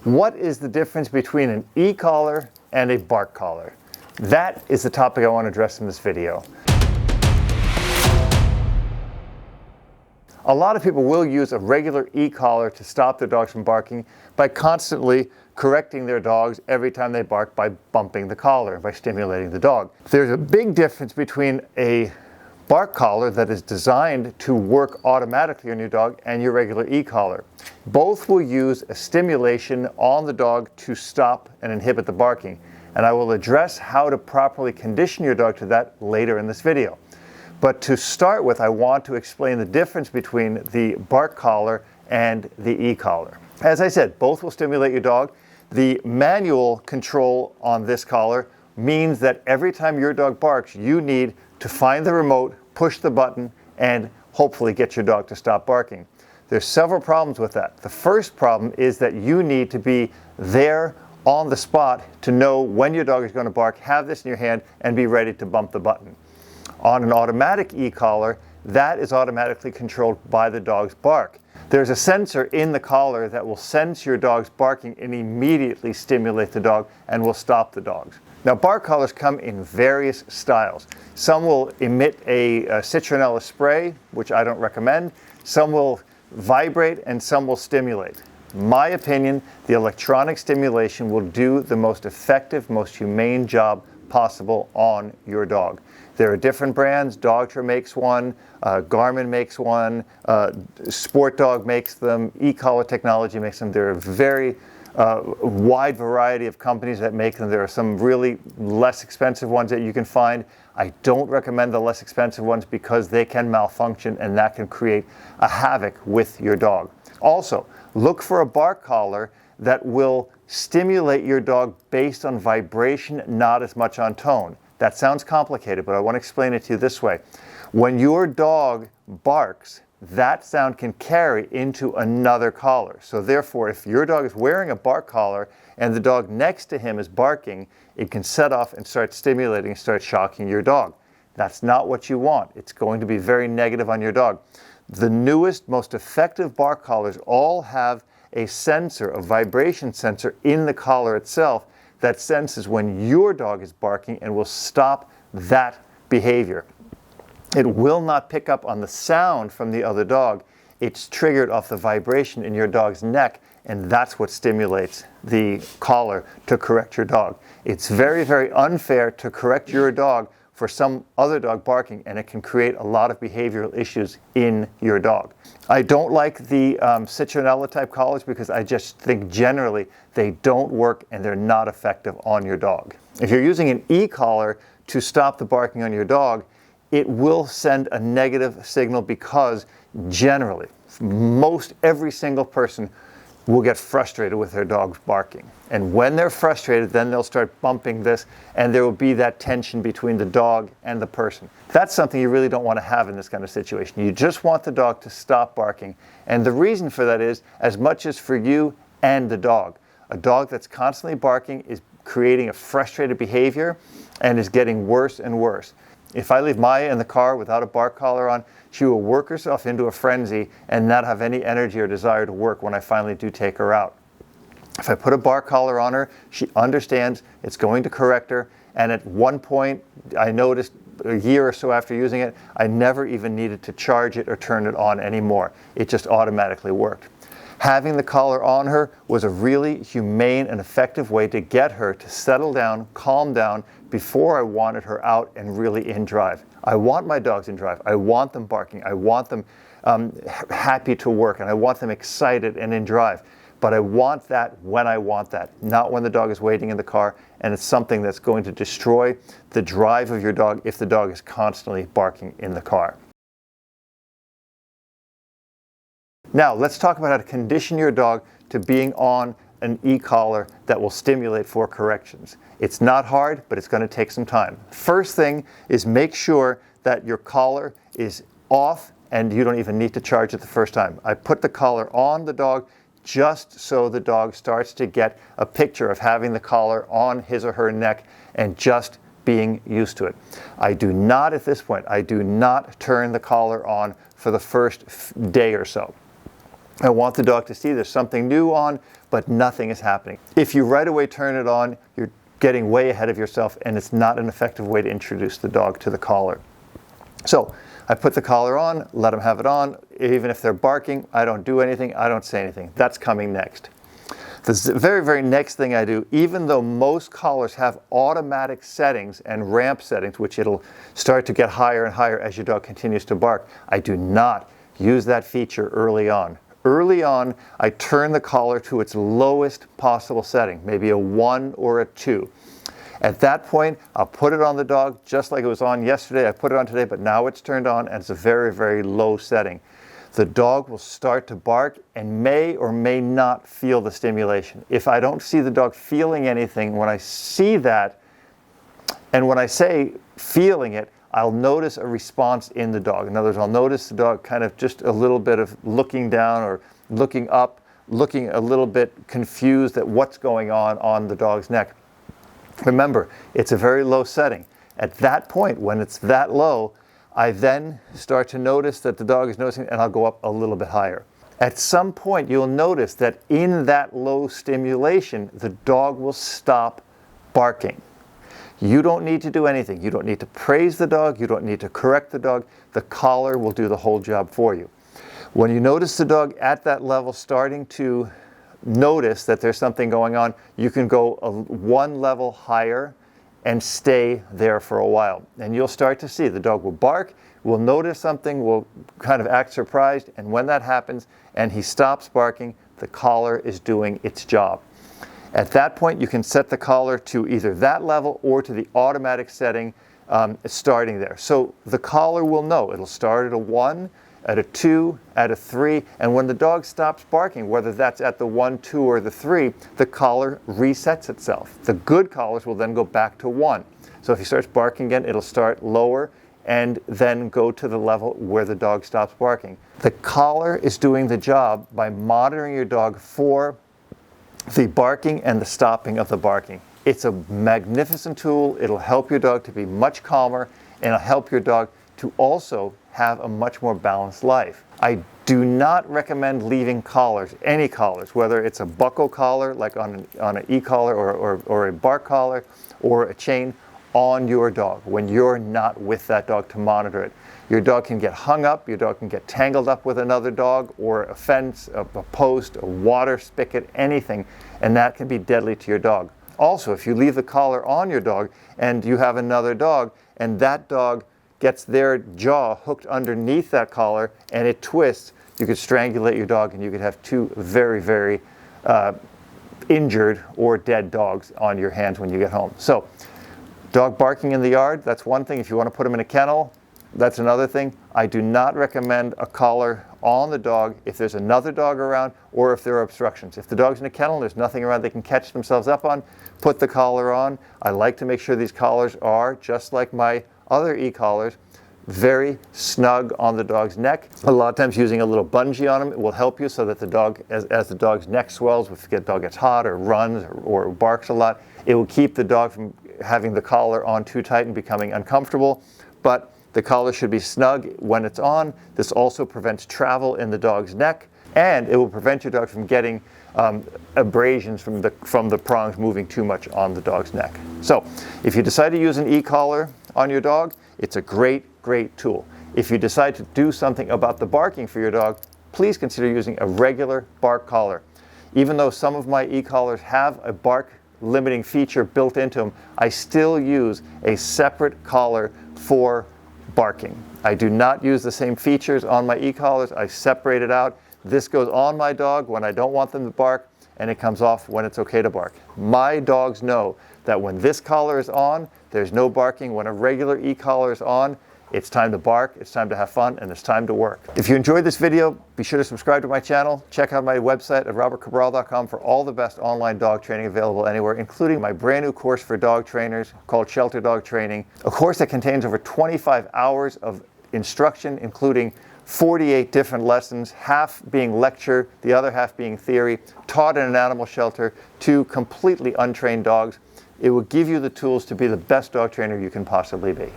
What is the difference between an e-collar and a bark collar? That is the topic I want to address in this video. A lot of people will use a regular e-collar to stop their dogs from barking by constantly correcting their dogs every time they bark by bumping the collar, by stimulating the dog. There's a big difference between a bark collar that is designed to work automatically on your dog and your regular e-collar. Both will use a stimulation on the dog to stop and inhibit the barking, and I will address how to properly condition your dog to that later in this video. But to start with, I want to explain the difference between the bark collar and the e-collar. As I said, both will stimulate your dog. The manual control on this collar means that every time your dog barks, you need to find the remote, push the button, and hopefully get your dog to stop barking. There's several problems with that. The first problem is that you need to be there on the spot to know when your dog is going to bark, have this in your hand, and be ready to bump the button. On an automatic e-collar, that is automatically controlled by the dog's bark. There's a sensor in the collar that will sense your dog's barking and immediately stimulate the dog and will stop the dogs. Now, bark collars come in various styles. Some will emit a citronella spray, which I don't recommend. Some will vibrate and some will stimulate. In my opinion, the electronic stimulation will do the most effective, most humane job possible on your dog. There are different brands. Dogtra makes one, Garmin makes one, Sport Dog makes them, ecollar technology makes them. There are very wide variety of companies that make them. There are some really less expensive ones that you can find. I don't recommend the less expensive ones because they can malfunction and that can create a havoc with your dog. Also, look for a bark collar that will stimulate your dog based on vibration, not as much on tone. That sounds complicated, but I want to explain it to you this way. When your dog barks, that sound can carry into another collar. So therefore, if your dog is wearing a bark collar and the dog next to him is barking, it can set off and start stimulating and start shocking your dog. That's not what you want. It's going to be very negative on your dog. The newest, most effective bark collars all have a sensor, a vibration sensor in the collar itself that senses when your dog is barking and will stop that behavior. It will not pick up on the sound from the other dog. It's triggered off the vibration in your dog's neck, and that's what stimulates the collar to correct your dog. It's very, very unfair to correct your dog for some other dog barking, and it can create a lot of behavioral issues in your dog. I don't like the citronella type collars because I just think generally they don't work and they're not effective on your dog. If you're using an e-collar to stop the barking on your dog, it will send a negative signal because generally, most every single person will get frustrated with their dog's barking. And when they're frustrated, then they'll start bumping this and there will be that tension between the dog and the person. That's something you really don't want to have in this kind of situation. You just want the dog to stop barking. And the reason for that is as much as for you and the dog. A dog that's constantly barking is creating a frustrated behavior and is getting worse and worse. If I leave Maya in the car without a bark collar on, she will work herself into a frenzy and not have any energy or desire to work when I finally do take her out. If I put a bark collar on her, she understands it's going to correct her, and at one point, I noticed a year or so after using it, I never even needed to charge it or turn it on anymore. It just automatically worked. Having the collar on her was a really humane and effective way to get her to settle down, calm down, before I wanted her out and really in drive. I want my dogs in drive. I want them barking. I want them happy to work, and I want them excited and in drive. But I want that when I want that, not when the dog is waiting in the car, and it's something that's going to destroy the drive of your dog if the dog is constantly barking in the car. Now, let's talk about how to condition your dog to being on an e-collar that will stimulate for corrections. It's not hard, but it's going to take some time. First thing is make sure that your collar is off and you don't even need to charge it the first time. I put the collar on the dog just so the dog starts to get a picture of having the collar on his or her neck and just being used to it. I do not, at this point, I do not turn the collar on for the first day or so. I want the dog to see there's something new on, but nothing is happening. If you right away turn it on, you're getting way ahead of yourself, and it's not an effective way to introduce the dog to the collar. So I put the collar on, let them have it on. Even if they're barking, I don't do anything, I don't say anything. That's coming next. The very, very next thing I do, even though most collars have automatic settings and ramp settings, which it'll start to get higher and higher as your dog continues to bark, I do not use that feature early on. Early on, I turn the collar to its lowest possible setting, maybe a 1 or a 2. At that point, I'll put it on the dog just like it was on yesterday. I put it on today, but now it's turned on and it's a very, very low setting. The dog will start to bark and may or may not feel the stimulation. If I don't see the dog feeling anything, when I see that, and when I say feeling it, I'll notice a response in the dog. In other words, I'll notice the dog kind of just a little bit of looking down or looking up, looking a little bit confused at what's going on the dog's neck. Remember, it's a very low setting. At that point, when it's that low, I then start to notice that the dog is noticing, and I'll go up a little bit higher. At some point, you'll notice that in that low stimulation, the dog will stop barking. You don't need to do anything. You don't need to praise the dog. You don't need to correct the dog. The collar will do the whole job for you. When you notice the dog at that level starting to notice that there's something going on, you can go one level higher and stay there for a while. And you'll start to see the dog will bark, will notice something, will kind of act surprised, and when that happens and he stops barking, the collar is doing its job. At that point, you can set the collar to either that level or to the automatic setting starting there. So the collar will know. It'll start at a 1, at a 2, at a 3, and when the dog stops barking, whether that's at the 1, 2, or the 3, the collar resets itself. The good collars will then go back to 1. So if he starts barking again, it'll start lower and then go to the level where the dog stops barking. The collar is doing the job by monitoring your dog for the barking and the stopping of the barking. It's a magnificent tool. It'll help your dog to be much calmer, and it'll help your dog to also have a much more balanced life. I do not recommend leaving collars, any collars, whether it's a buckle collar like on an e-collar or a bark collar or a chain, on your dog when you're not with that dog to monitor it. Your dog can get hung up, your dog can get tangled up with another dog or a fence, a post, a water spigot, anything, and that can be deadly to your dog. Also, if you leave the collar on your dog and you have another dog and that dog gets their jaw hooked underneath that collar and it twists, you could strangulate your dog and you could have two very, very injured or dead dogs on your hands when you get home. So, dog barking in the yard, that's one thing. If you want to put them in a kennel, that's another thing. I do not recommend a collar on the dog if there's another dog around or if there are obstructions. If the dog's in a kennel and there's nothing around they can catch themselves up on, put the collar on. I like to make sure these collars are, just like my other e-collars, very snug on the dog's neck. A lot of times using a little bungee on them will help you so that the dog, as the dog's neck swells, if the dog gets hot or runs or barks a lot, it will keep the dog from having the collar on too tight and becoming uncomfortable. But the collar should be snug when it's on. This also prevents travel in the dog's neck, and it will prevent your dog from getting abrasions from the prongs moving too much on the dog's neck. So if you decide to use an e-collar on your dog, it's a great, great tool. If you decide to do something about the barking for your dog, please consider using a regular bark collar. Even though some of my e-collars have a bark limiting feature built into them, I still use a separate collar for barking. I do not use the same features on my e-collars. I separate it out. This goes on my dog when I don't want them to bark, and it comes off when it's okay to bark. My dogs know that when this collar is on, there's no barking. When a regular e-collar is on, it's time to bark, it's time to have fun, and it's time to work. If you enjoyed this video, be sure to subscribe to my channel. Check out my website at robertcabral.com for all the best online dog training available anywhere, including my brand new course for dog trainers called Shelter Dog Training, a course that contains over 25 hours of instruction, including 48 different lessons, half being lecture, the other half being theory, taught in an animal shelter to completely untrained dogs. It will give you the tools to be the best dog trainer you can possibly be.